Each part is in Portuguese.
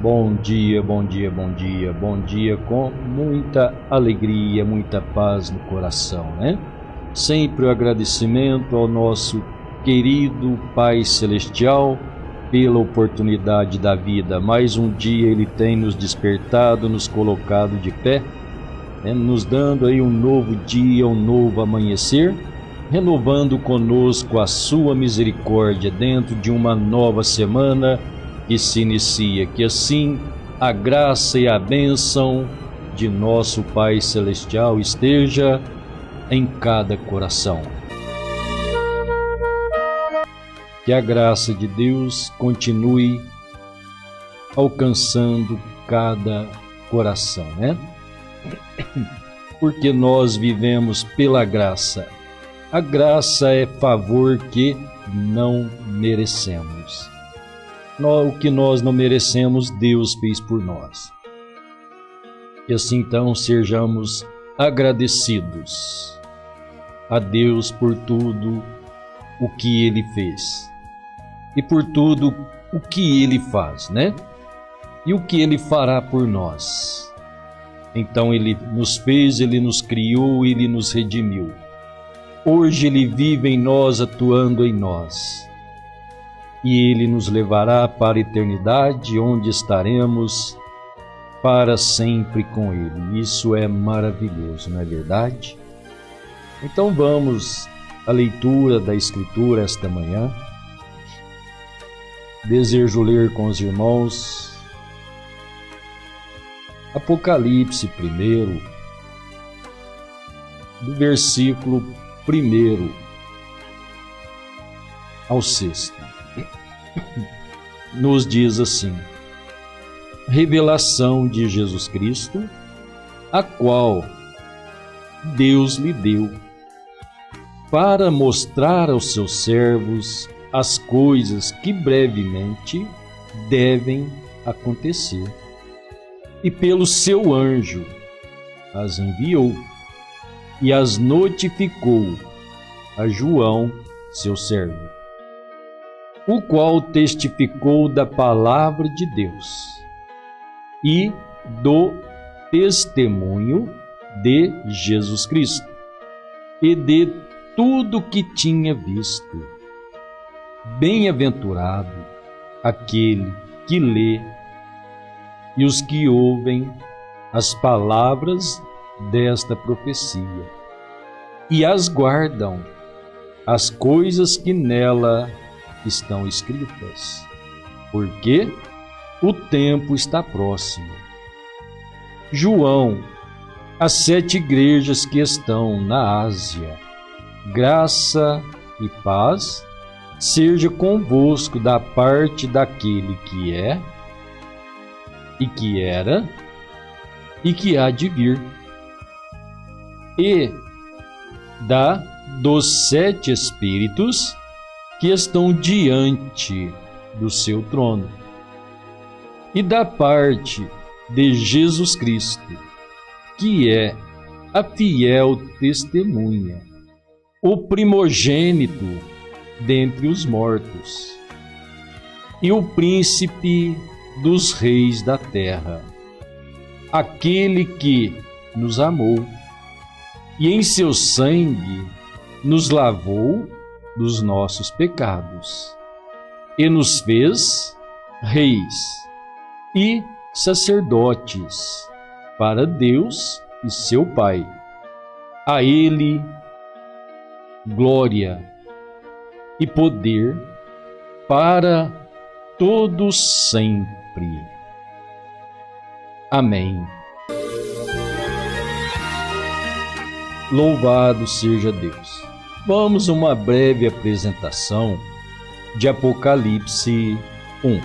Bom dia, bom dia, bom dia, bom dia, com muita alegria, muita paz no coração, né? Sempre o agradecimento ao nosso querido Pai Celestial pela oportunidade da vida. Mais um dia Ele tem nos despertado, nos colocado de pé, né? Nos dando aí um novo dia, um novo amanhecer, renovando conosco a sua misericórdia dentro de uma nova semana que se inicia. Que assim a graça e a bênção de nosso Pai Celestial esteja em cada coração. Que a graça de Deus continue alcançando cada coração, né? Porque nós vivemos pela graça. A graça é favor que não merecemos. O que nós não merecemos, Deus fez por nós. E assim então sejamos agradecidos a Deus por tudo o que Ele fez e por tudo o que Ele faz, né? E o que Ele fará por nós. Então Ele nos fez, Ele nos criou, Ele nos redimiu. Hoje Ele vive em nós, atuando em nós. E Ele nos levará para a eternidade, onde estaremos para sempre com Ele. Isso é maravilhoso, não é verdade? Então vamos à leitura da Escritura esta manhã. Desejo ler com os irmãos Apocalipse 1, do versículo 1 ao 6. Nos diz assim: revelação de Jesus Cristo, a qual Deus lhe deu para mostrar aos seus servos as coisas que brevemente devem acontecer. E pelo seu anjo as enviou e as notificou a João, seu servo, o qual testificou da palavra de Deus e do testemunho de Jesus Cristo e de tudo que tinha visto. Bem-aventurado aquele que lê e os que ouvem as palavras desta profecia e as guardam, as coisas que nela estão escritas, porque o tempo está próximo. João, as 7 igrejas que estão na Ásia, graça e paz seja convosco da parte daquele que é, e que era, e que há de vir, e dos 7 Espíritos que estão diante do seu trono, e da parte de Jesus Cristo, que é a fiel testemunha, o primogênito dentre os mortos, e o príncipe dos reis da terra, aquele que nos amou, e em seu sangue nos lavou dos nossos pecados, e nos fez reis e sacerdotes para Deus e seu Pai. A Ele glória e poder para todos sempre. Amém. Louvado seja Deus. Vamos a uma breve apresentação de Apocalipse 1.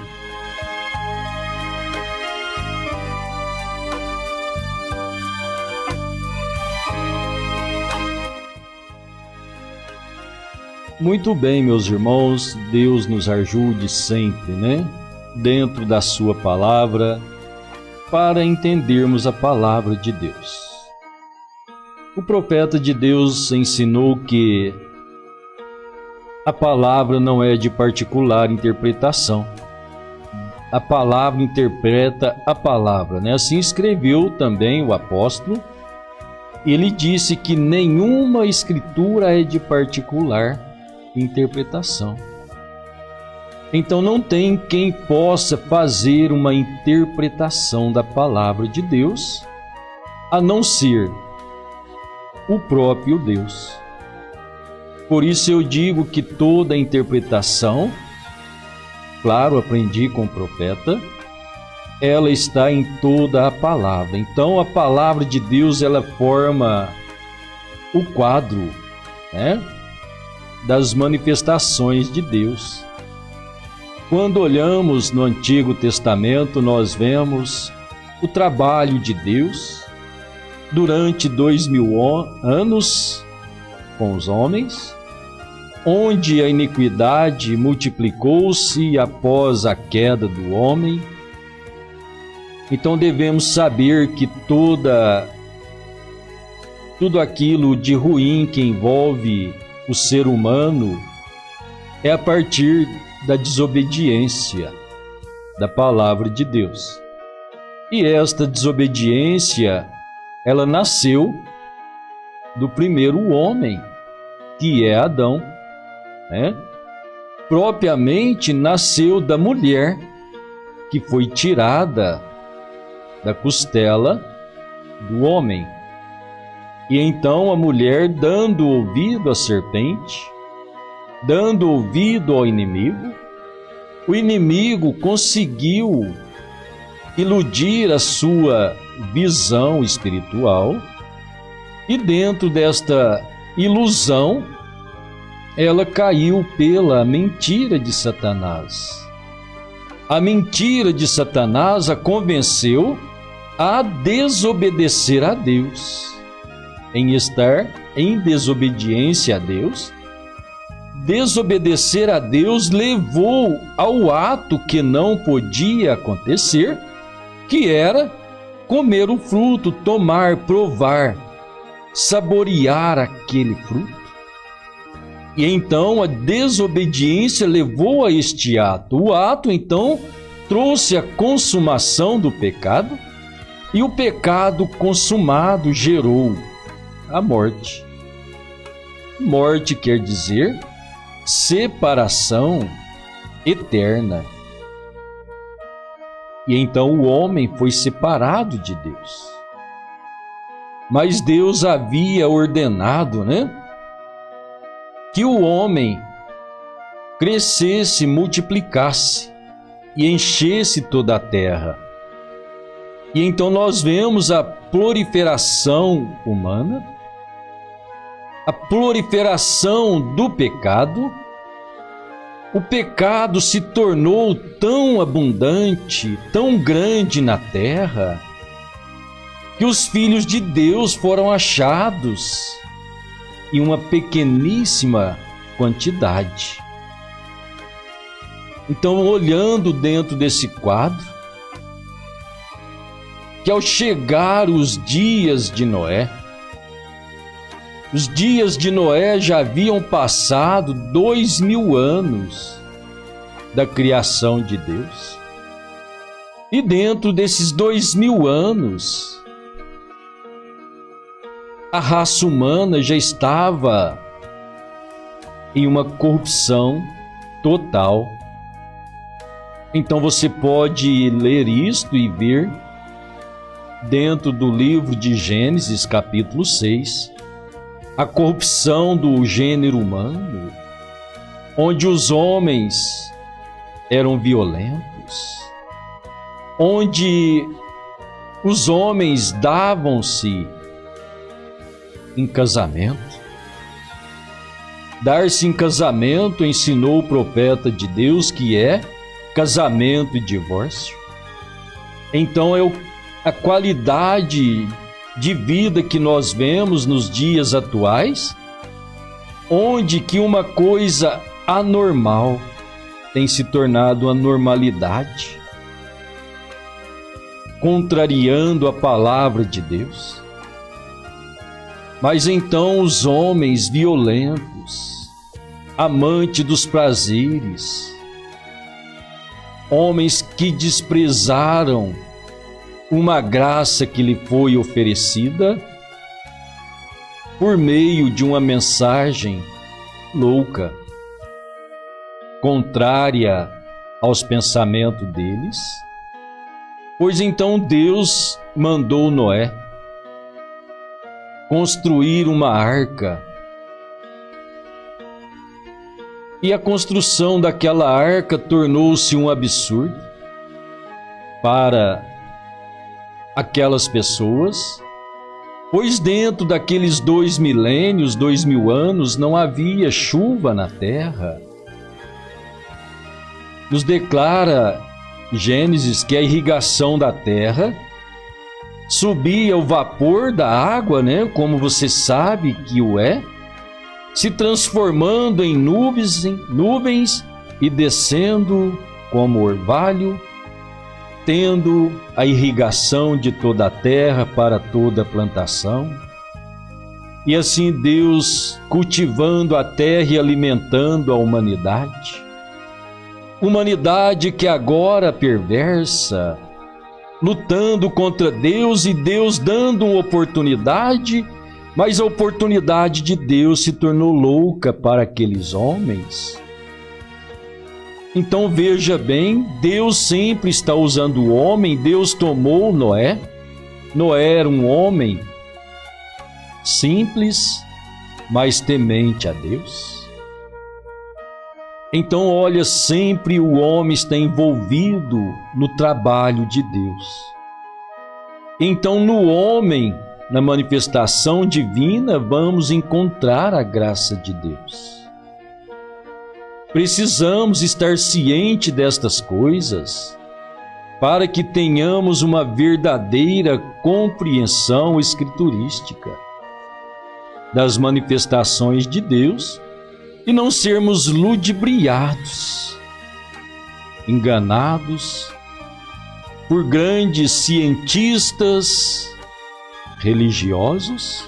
Muito bem, meus irmãos, Deus nos ajude sempre, né? Dentro da sua palavra, para entendermos a palavra de Deus. O profeta de Deus ensinou que a palavra não é de particular interpretação. a palavra interpreta a palavra, né? Assim escreveu também o apóstolo. Ele disse que nenhuma escritura é de particular interpretação. Então não tem quem possa fazer uma interpretação da palavra de Deus, a não ser o próprio Deus. Por isso eu digo que toda interpretação, claro, aprendi com o profeta, ela está em toda a palavra. Então a palavra de Deus, ela forma o quadro, né, das manifestações de Deus. Quando olhamos no Antigo Testamento, nós vemos o trabalho de Deus durante 2000 anos com os homens, onde a iniquidade multiplicou-se após a queda do homem. Então devemos saber que tudo aquilo de ruim que envolve o ser humano é a partir da desobediência da palavra de Deus. E esta desobediência, ela nasceu do primeiro homem, que é Adão, né? Propriamente nasceu da mulher que foi tirada da costela do homem. E então a mulher, dando ouvido à serpente, dando ouvido ao inimigo, o inimigo conseguiu iludir a sua visão espiritual, e dentro desta ilusão, ela caiu pela mentira de Satanás. A mentira de Satanás a convenceu a desobedecer a Deus, em estar em desobediência a Deus. Desobedecer a Deus levou ao ato que não podia acontecer, que era comer o fruto, tomar, provar, saborear aquele fruto. E então a desobediência levou a este ato. O ato então trouxe a consumação do pecado, e o pecado consumado gerou a morte. Morte quer dizer separação eterna. E então o homem foi separado de Deus. Mas Deus havia ordenado, né, que o homem crescesse, multiplicasse e enchesse toda a terra. E então nós vemos a proliferação humana, a proliferação do pecado. O pecado se tornou tão abundante, tão grande na terra, que os filhos de Deus foram achados em uma pequeníssima quantidade. Então, olhando dentro desse quadro, que ao chegar os dias de Noé, os dias de Noé já haviam passado 2000 anos da criação de Deus. E dentro desses 2000 anos, a raça humana já estava em uma corrupção total. Então você pode ler isto e ver dentro do livro de Gênesis, capítulo 6, a corrupção do gênero humano, onde os homens eram violentos, onde os homens davam-se em casamento. Dar-se em casamento, ensinou o profeta de Deus, que é casamento e divórcio. Então a qualidade de vida que nós vemos nos dias atuais, onde que uma coisa anormal tem se tornado a normalidade, contrariando a palavra de Deus. Mas então os homens violentos, amantes dos prazeres, homens que desprezaram uma graça que lhe foi oferecida por meio de uma mensagem louca, contrária aos pensamentos deles. Pois então Deus mandou Noé construir uma arca. E a construção daquela arca tornou-se um absurdo para aquelas pessoas, pois dentro daqueles 2 milênios, 2000 anos, não havia chuva na terra. Nos declara Gênesis que a irrigação da terra subia o vapor da água, né, como você sabe que o é, se transformando em nuvens e descendo como orvalho, tendo a irrigação de toda a terra para toda a plantação. E assim Deus cultivando a terra e alimentando a humanidade. Humanidade que agora perversa, lutando contra Deus e Deus dando uma oportunidade, mas a oportunidade de Deus se tornou louca para aqueles homens. Então veja bem, Deus sempre está usando o homem. Deus tomou Noé. Noé era um homem simples, mas temente a Deus. Então olha, sempre o homem está envolvido no trabalho de Deus. Então no homem, na manifestação divina, vamos encontrar a graça de Deus. Precisamos estar cientes destas coisas para que tenhamos uma verdadeira compreensão escriturística das manifestações de Deus e não sermos ludibriados, enganados por grandes cientistas religiosos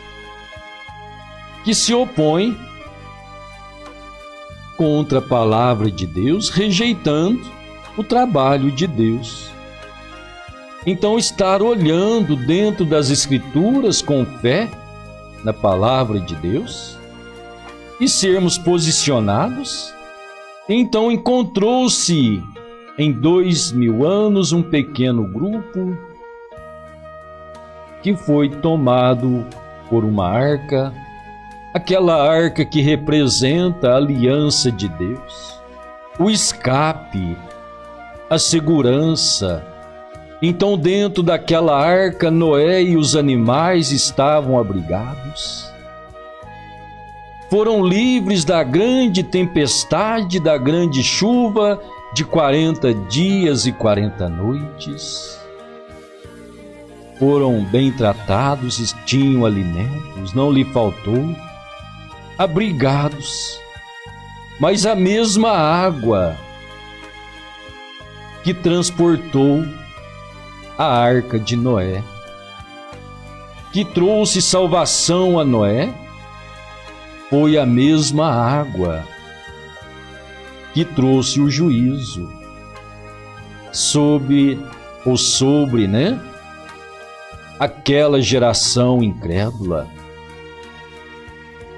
que se opõem contra a palavra de Deus, rejeitando o trabalho de Deus. Então, estar olhando dentro das Escrituras com fé na palavra de Deus e sermos posicionados. Então, encontrou-se em 2000 anos um pequeno grupo que foi tomado por uma arca, aquela arca que representa a aliança de Deus, o escape, a segurança. Então, dentro daquela arca, Noé e os animais estavam abrigados. Foram livres da grande tempestade, da grande chuva de 40 dias e 40 noites. Foram bem tratados, tinham alimentos, não lhe faltou, abrigados. Mas a mesma água que transportou a arca de Noé, que trouxe salvação a Noé, foi a mesma água que trouxe o juízo sobre aquela geração incrédula,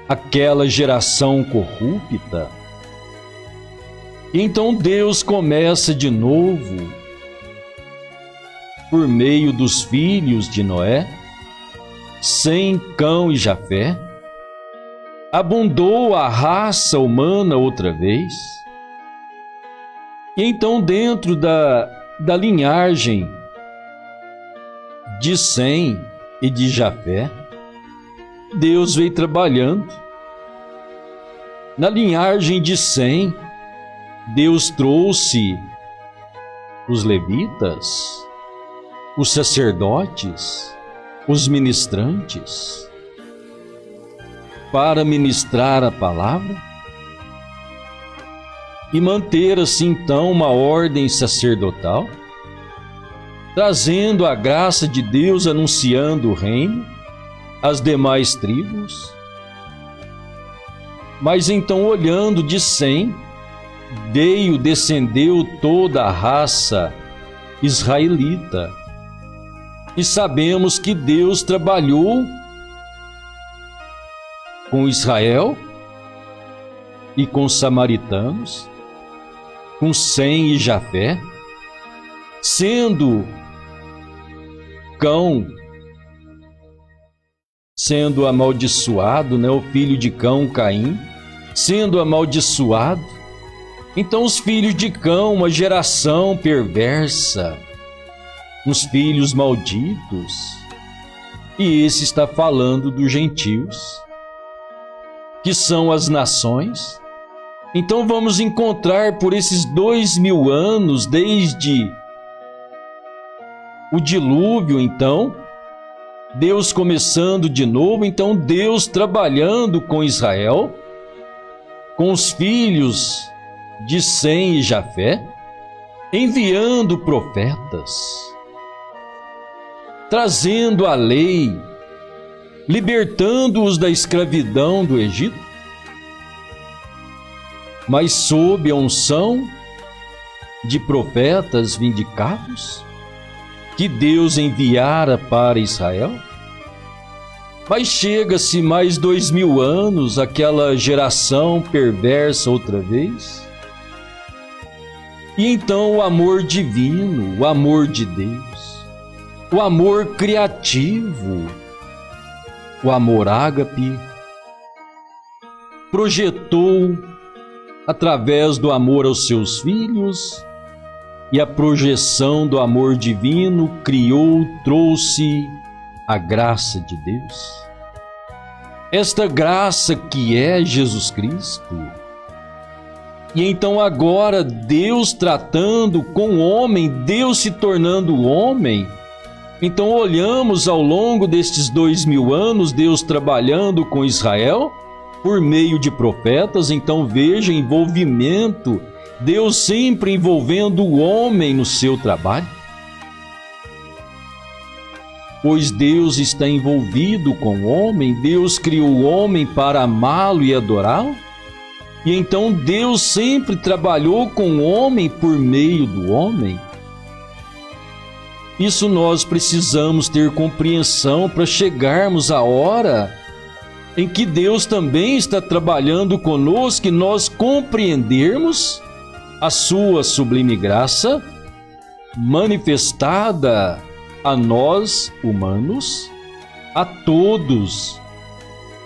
aquela geração corrupta. Então Deus começa de novo, por meio dos filhos de Noé, Sem, Cão e Jafé, abundou a raça humana outra vez. E então, dentro da linhagem de Sem e de Jafé, Deus veio trabalhando. Na linhagem de Sem, Deus trouxe os levitas, os sacerdotes, os ministrantes, para ministrar a palavra e manter assim então uma ordem sacerdotal, trazendo a graça de Deus, anunciando o reino às demais tribos. Mas então, olhando de Sem, descendeu toda a raça israelita. E sabemos que Deus trabalhou com Israel e com os samaritanos, com Sem e Jafé, sendo Cão, sendo amaldiçoado, o filho de Cão, Caim, sendo amaldiçoado. Então os filhos de Cão, uma geração perversa, uns filhos malditos. E esse está falando dos gentios, que são as nações. Então vamos encontrar por esses 2000 anos, desde o dilúvio, então, Deus começando de novo, então Deus trabalhando com Israel, com os filhos de Sem e Jafé, enviando profetas, trazendo a lei, libertando-os da escravidão do Egito, mas sob a unção de profetas vindicados que Deus enviara para Israel. Mas chega-se mais 2000 anos, aquela geração perversa outra vez. E então o amor divino, o amor de Deus, o amor criativo, o amor ágape, projetou através do amor aos seus filhos, e a projeção do amor divino criou, trouxe a graça de Deus. Esta graça que é Jesus Cristo. E então agora Deus tratando com o homem, Deus se tornando homem. Então olhamos ao longo destes 2000 anos, Deus trabalhando com Israel, por meio de profetas. Então veja o envolvimento, Deus sempre envolvendo o homem no seu trabalho. Pois Deus está envolvido com o homem, Deus criou o homem para amá-lo e adorá-lo. E então Deus sempre trabalhou com o homem por meio do homem. Isso nós precisamos ter compreensão para chegarmos à hora em que Deus também está trabalhando conosco e nós compreendermos a sua sublime graça manifestada a nós, humanos, a todos.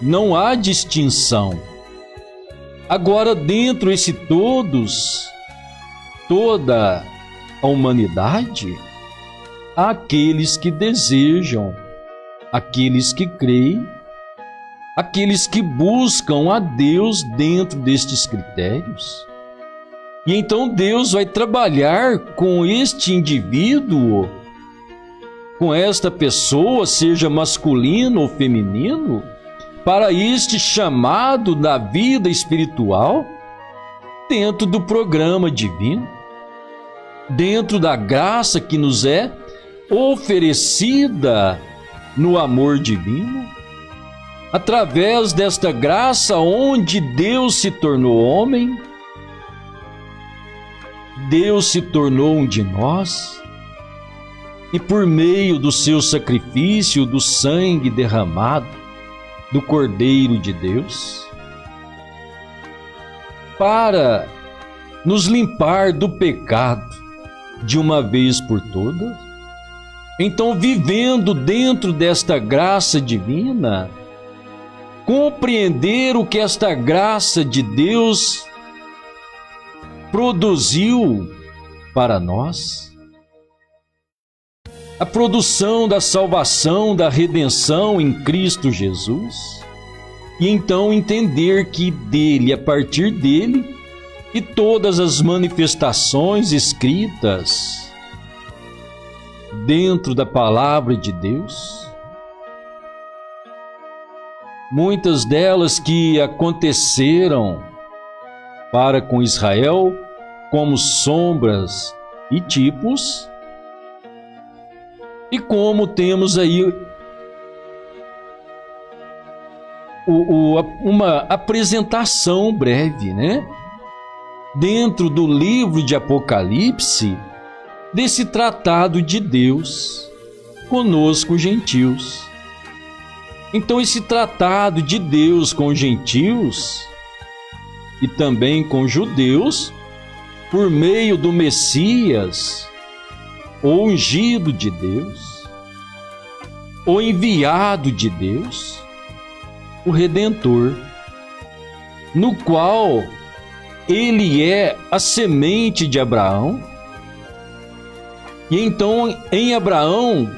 Não há distinção. Agora, dentro desse todos, toda a humanidade, há aqueles que desejam, aqueles que creem, aqueles que buscam a Deus dentro destes critérios. E então Deus vai trabalhar com este indivíduo, com esta pessoa, seja masculino ou feminino, para este chamado da vida espiritual, dentro do programa divino, dentro da graça que nos é oferecida no amor divino, através desta graça onde Deus se tornou homem, Deus se tornou um de nós, e por meio do seu sacrifício, do sangue derramado, do Cordeiro de Deus, para nos limpar do pecado de uma vez por todas. Então, vivendo dentro desta graça divina, compreender o que esta graça de Deus produziu para nós, a produção da salvação, da redenção em Cristo Jesus, e então entender que dele, a partir dele, e todas as manifestações escritas dentro da palavra de Deus, muitas delas que aconteceram para com Israel como sombras e tipos, e como temos aí uma apresentação breve, dentro do livro de Apocalipse, desse tratado de Deus conosco, gentios. Então, esse tratado de Deus com gentios e também com judeus, por meio do Messias, o ungido de Deus, o enviado de Deus, o Redentor, no qual ele é a semente de Abraão. E então, em Abraão,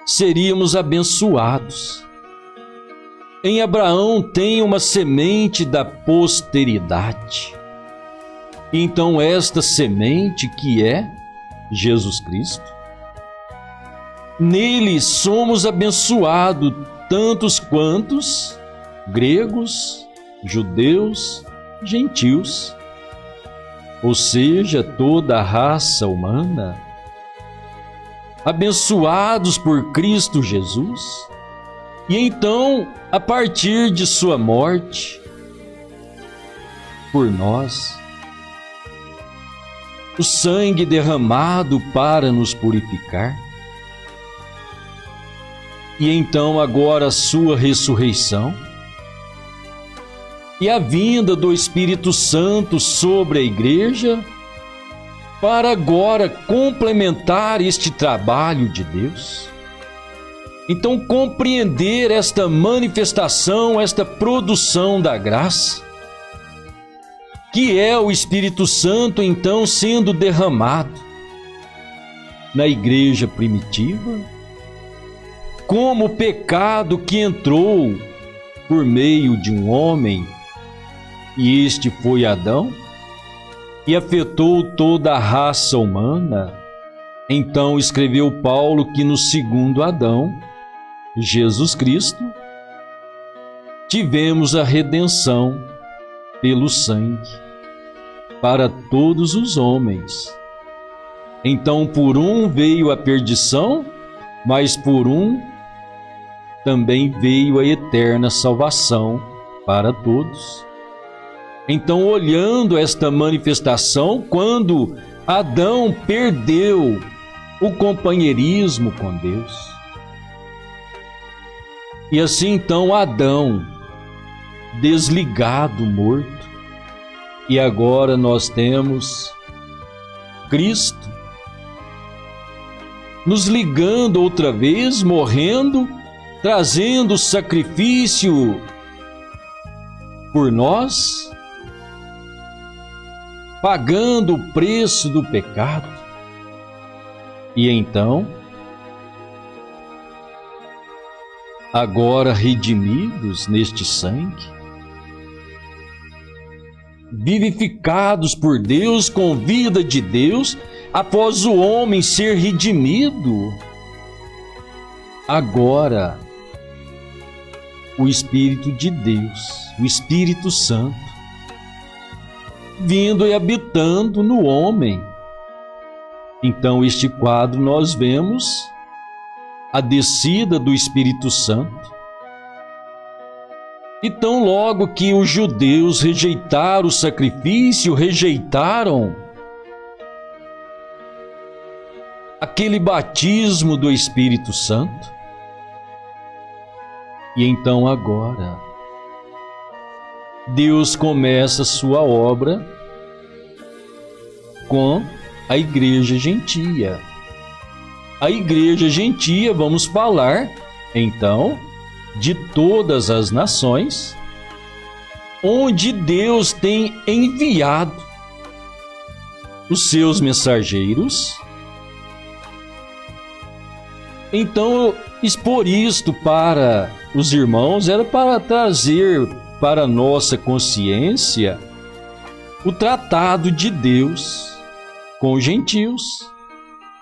seríamos abençoados. Em Abraão tem uma semente da posteridade. Então, esta semente que é Jesus Cristo, nele somos abençoados, tantos quantos gregos, judeus, gentios, ou seja, toda a raça humana, abençoados por Cristo Jesus. E então, a partir de sua morte por nós, o sangue derramado para nos purificar, e então agora a sua ressurreição e a vinda do Espírito Santo sobre a igreja, para agora complementar este trabalho de Deus. Então, compreender esta manifestação, esta produção da graça, que é o Espírito Santo então sendo derramado na igreja primitiva, como o pecado que entrou por meio de um homem, e este foi Adão, e afetou toda a raça humana. Então escreveu Paulo que no segundo Adão, Jesus Cristo, tivemos a redenção pelo sangue para todos os homens. Então por um veio a perdição, mas por um também veio a eterna salvação para todos. Então, olhando esta manifestação, quando Adão perdeu o companheirismo com Deus, e assim então Adão desligado, morto, e agora nós temos Cristo nos ligando outra vez, morrendo, trazendo sacrifício por nós, pagando o preço do pecado. E então, agora redimidos neste sangue, vivificados por Deus, com vida de Deus, após o homem ser redimido, agora o Espírito de Deus, o Espírito Santo, vindo e habitando no homem. Então, este quadro nós vemos a descida do Espírito Santo. Então, logo que os judeus rejeitaram o sacrifício, rejeitaram aquele batismo do Espírito Santo, e então agora Deus começa a sua obra com a igreja gentia. A igreja gentia, vamos falar então de todas as nações, onde Deus tem enviado os seus mensageiros. Então, expor isto para os irmãos era para trazer para a nossa consciência o tratado de Deus com os gentios.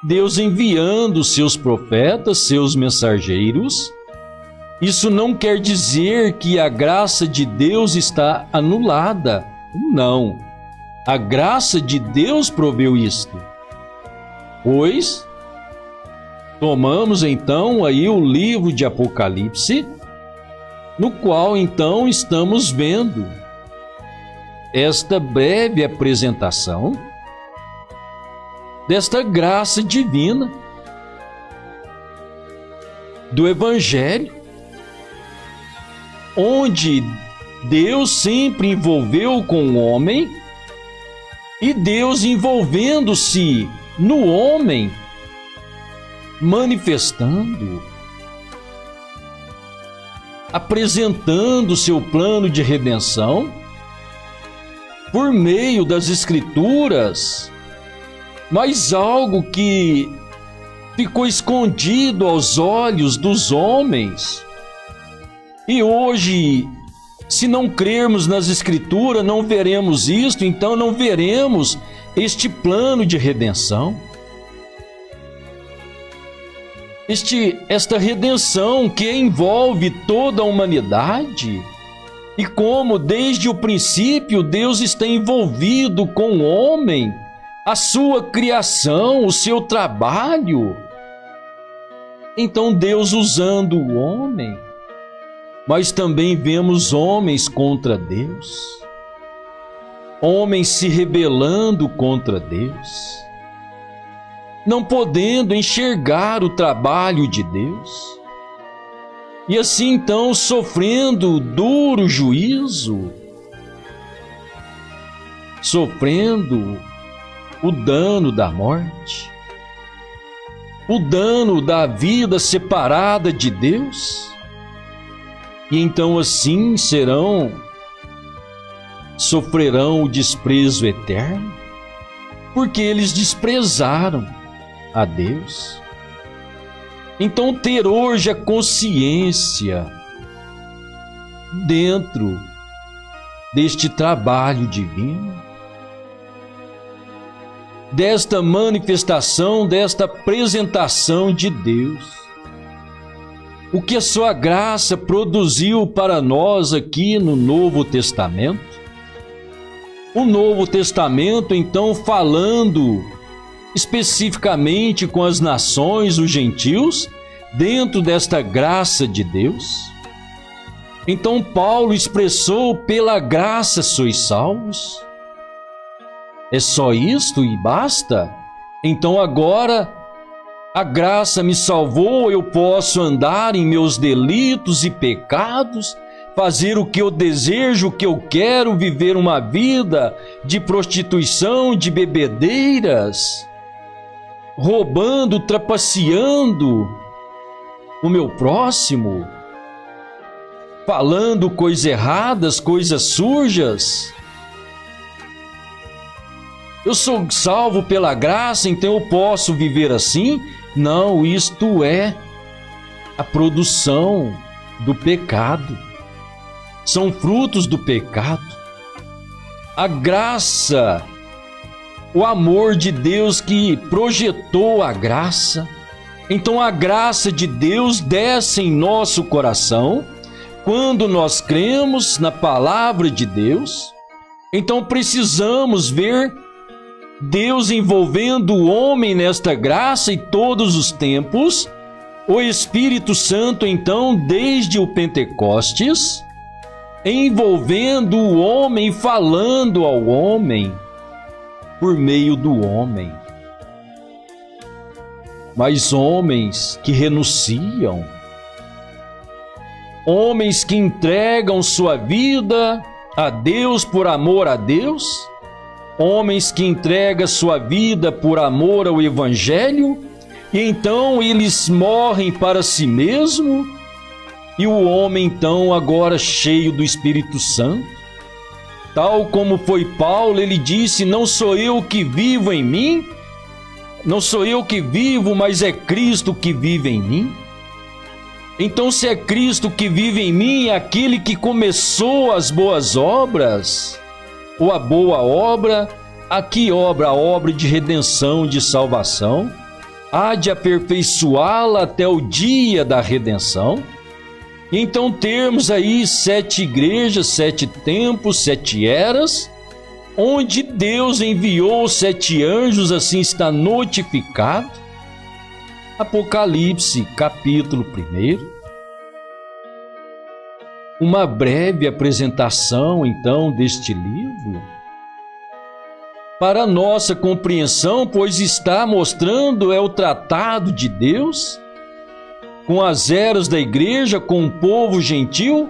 Deus enviando seus profetas, seus mensageiros. Isso não quer dizer que a graça de Deus está anulada. Não. A graça de Deus proveu isto. Pois tomamos então aí o livro de Apocalipse, no qual então estamos vendo esta breve apresentação desta graça divina do Evangelho, onde Deus sempre envolveu com o homem, e Deus envolvendo-se no homem, manifestando, apresentando seu plano de redenção por meio das Escrituras, mas algo que ficou escondido aos olhos dos homens. E hoje, se não crermos nas Escrituras, não veremos isto, então não veremos este plano de redenção. Esta redenção que envolve toda a humanidade, e como desde o princípio Deus está envolvido com o homem, a sua criação, o seu trabalho. Então Deus usando o homem, mas também vemos homens contra Deus, homens se rebelando contra Deus, não podendo enxergar o trabalho de Deus, e assim então sofrendo duro juízo, sofrendo o dano da morte, o dano da vida separada de Deus. E então assim sofrerão o desprezo eterno, porque eles desprezaram a Deus. Então ter hoje a consciência dentro deste trabalho divino, desta manifestação, desta apresentação de Deus, o que a sua graça produziu para nós aqui no Novo Testamento. O Novo Testamento, então, falando especificamente com as nações, os gentios, dentro desta graça de Deus. Então Paulo expressou: pela graça sois salvos. É só isto e basta? Então agora a graça me salvou, eu posso andar em meus delitos e pecados, fazer o que eu desejo, o que eu quero, viver uma vida de prostituição, de bebedeiras, roubando, trapaceando o meu próximo, falando coisas erradas, coisas sujas. Eu sou salvo pela graça, então eu posso viver assim? Não, isto é a produção do pecado. São frutos do pecado. A graça, o amor de Deus que projetou a graça. Então a graça de Deus desce em nosso coração quando nós cremos na palavra de Deus. Então precisamos ver Deus envolvendo o homem nesta graça em todos os tempos. O Espírito Santo, então, desde o Pentecostes, envolvendo o homem, falando ao homem, por meio do homem. Mas homens que renunciam, homens que entregam sua vida a Deus por amor a Deus, homens que entregam sua vida por amor ao Evangelho, e então eles morrem para si mesmo, e o homem então agora cheio do Espírito Santo, tal como foi Paulo, ele disse: não sou eu que vivo em mim, não sou eu que vivo, mas é Cristo que vive em mim. Então se é Cristo que vive em mim, aquele que começou as boas obras, ou a boa obra, a que obra? A obra de redenção, de salvação, há de aperfeiçoá-la até o dia da redenção. E então termos aí 7 igrejas, 7 tempos, 7 eras, onde Deus enviou 7 anjos, assim está notificado. Apocalipse, capítulo 1. uma breve apresentação, então, deste livro, para nossa compreensão, pois está mostrando o tratado de Deus com as eras da igreja, com o povo gentil,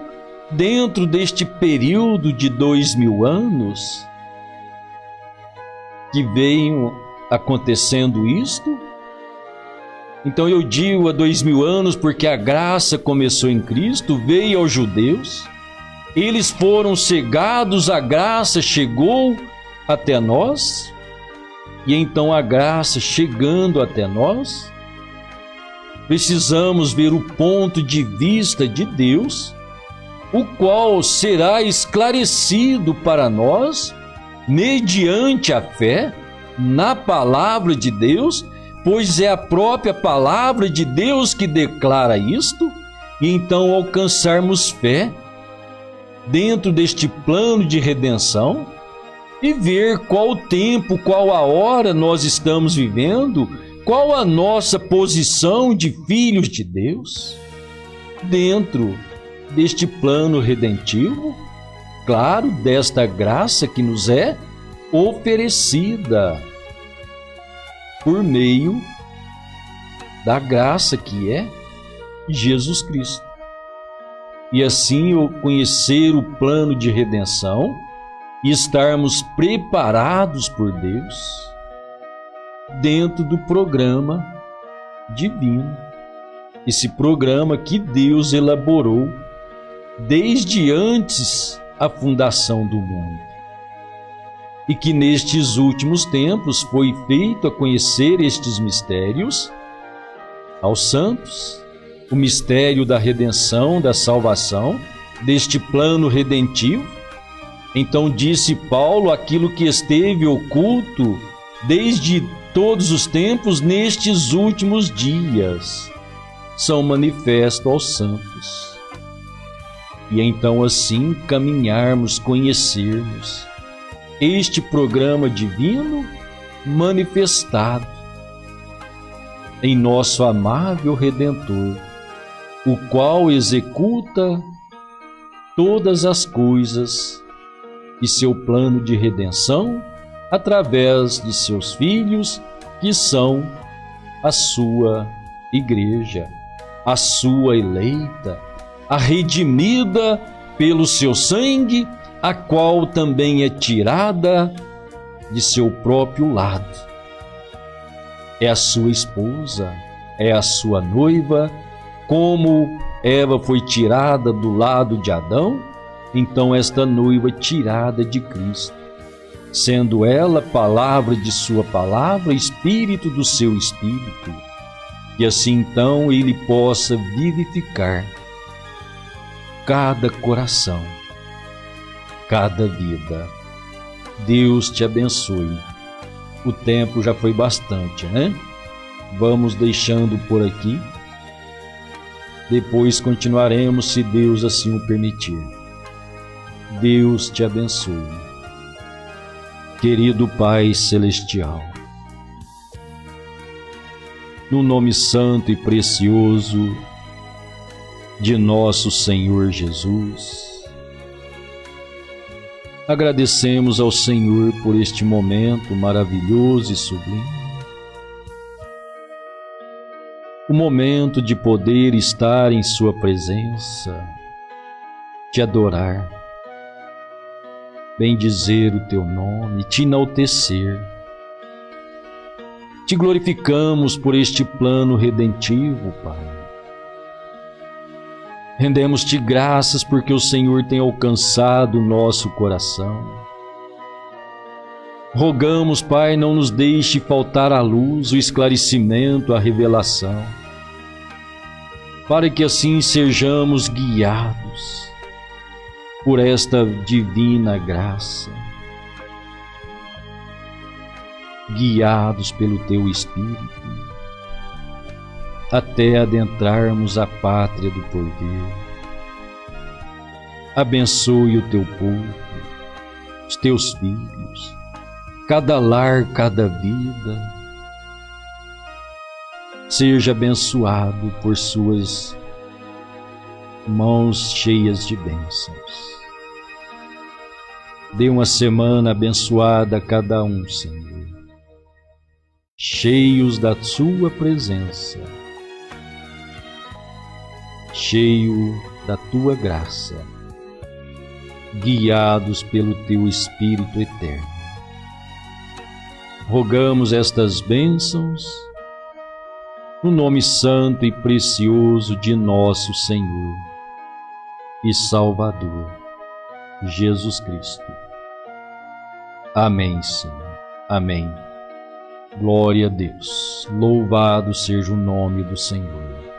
dentro deste período de 2000 anos, que veio acontecendo isto. Então eu digo há 2000 anos porque a graça começou em Cristo, veio aos judeus, eles foram cegados, a graça chegou até nós, e então a graça chegando até nós, precisamos ver o ponto de vista de Deus, o qual será esclarecido para nós mediante a fé na palavra de Deus, pois é a própria palavra de Deus que declara isto, e então alcançarmos fé dentro deste plano de redenção e ver qual o tempo, qual a hora nós estamos vivendo, qual a nossa posição de filhos de Deus dentro deste plano redentivo, claro, desta graça que nos é oferecida por meio da graça que é Jesus Cristo. E assim conhecer o plano de redenção e estarmos preparados por Deus dentro do programa divino. Esse programa que Deus elaborou desde antes a fundação do mundo. E que nestes últimos tempos foi feito a conhecer estes mistérios aos santos, o mistério da redenção, da salvação, deste plano redentivo. Então disse Paulo, aquilo que esteve oculto desde todos os tempos, nestes últimos dias, são manifestos aos santos. E então assim caminharmos, conhecermos este programa divino manifestado em nosso amável Redentor, o qual executa todas as coisas e seu plano de redenção através de seus filhos, que são a sua igreja, a sua eleita, a redimida pelo seu sangue, a qual também é tirada de seu próprio lado. É a sua esposa, é a sua noiva, como Eva foi tirada do lado de Adão, então esta noiva tirada de Cristo, sendo ela palavra de sua palavra, espírito do seu espírito, que assim então ele possa vivificar cada coração, cada vida. Deus te abençoe. O tempo já foi bastante, né? Vamos deixando por aqui. Depois continuaremos, se Deus assim o permitir. Deus te abençoe. Querido Pai Celestial, no nome santo e precioso de nosso Senhor Jesus, agradecemos ao Senhor por este momento maravilhoso e sublime, o momento de poder estar em Sua presença, te adorar, bendizer o Teu nome, te enaltecer. Te glorificamos por este plano redentivo, Pai. Rendemos-te graças porque o Senhor tem alcançado o nosso coração. Rogamos, Pai, não nos deixe faltar a luz, o esclarecimento, a revelação, para que assim sejamos guiados por esta divina graça, guiados pelo Teu Espírito, até adentrarmos a pátria do porvir. Abençoe o Teu povo, os Teus filhos, cada lar, cada vida. Seja abençoado por suas mãos cheias de bênçãos. Dê uma semana abençoada a cada um, Senhor, cheios da Sua presença, cheio da Tua graça, guiados pelo Teu Espírito eterno. Rogamos estas bênçãos no nome santo e precioso de nosso Senhor e Salvador, Jesus Cristo. Amém, Senhor. Amém. Glória a Deus. Louvado seja o nome do Senhor.